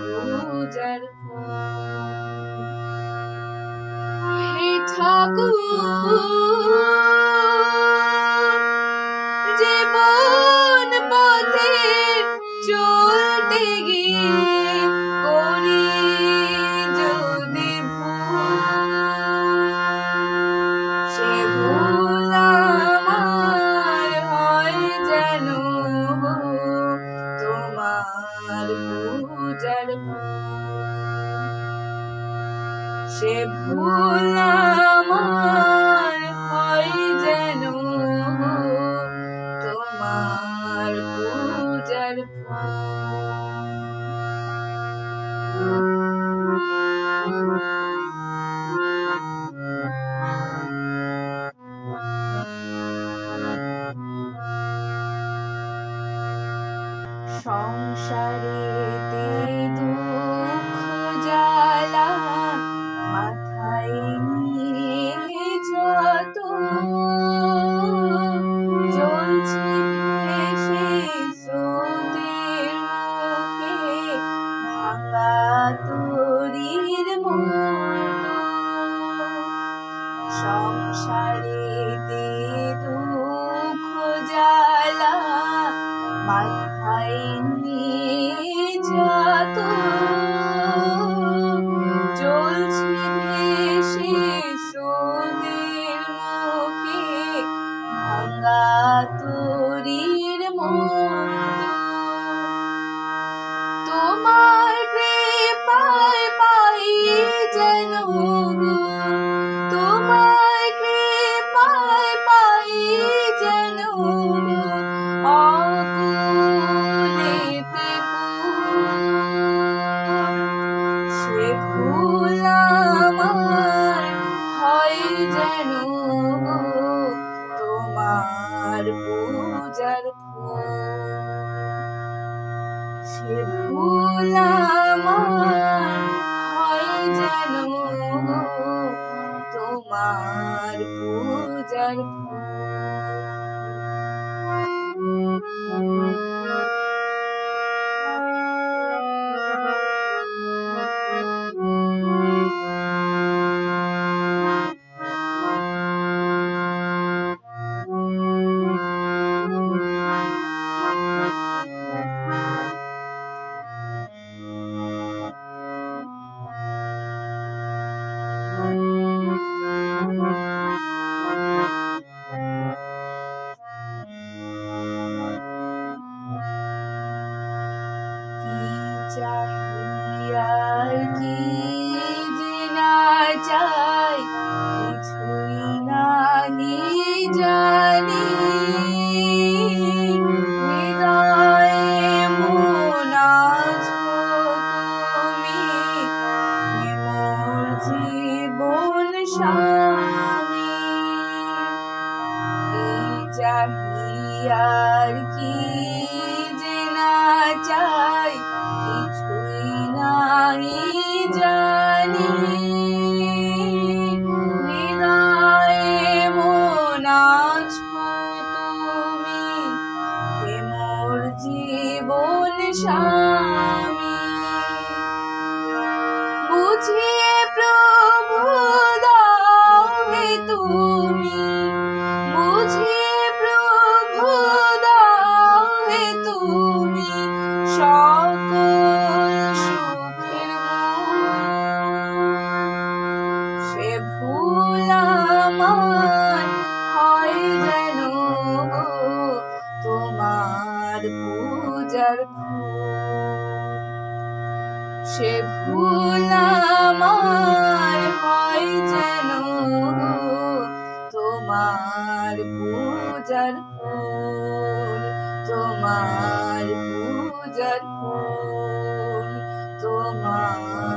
পূজার হে ঠাকুর জীবন পথে চলতে গিয়ে করি যদি সে ভুল আমার হয় যেন তোমার পূজার সে ভুল আমার হয় যেন তোমার পূজার সংসারেতে দুঃখ জ্বালা মাথায় নিয়ে যত চলছি ভেসে স্রোতের মুখে ভাঙা তরীর মতো সংসারেতে দুঃখ জ্বালা মাথায় নিয়ে যত চলছি ভেসে স্রোতের মুখে ভাঙা তরীর মতো তোমার কৃপায় পাই যেন তোমার কৃপায় পাই যেন অকুলেতে সে ভুল আমার হয় যেন তোমার পূজার সে ভুল আমার হয় যেন তোমার পূজার চাহিয়ার কি যে না চাই কিছুই নাহি জানি হৃদয়ে মন আছো তুমি মোর জীবন স্বামী চাহিয়ার কি যে না চাই কিছুই নাহি জানি হৃদয়ে মন আছো তুমি হে মোর জীবন স্বামী বুঝিয়ে প্রভু দাও হে তুমি বুঝিয়ে প্রভু দাও হে তুমি সকল সুখের সে ভুল আমার হয় যেন তোমার পূজার সে ভুল আমার হয় যেন তোমার পূজার ফুল তোমার পূজার ফুল তোমার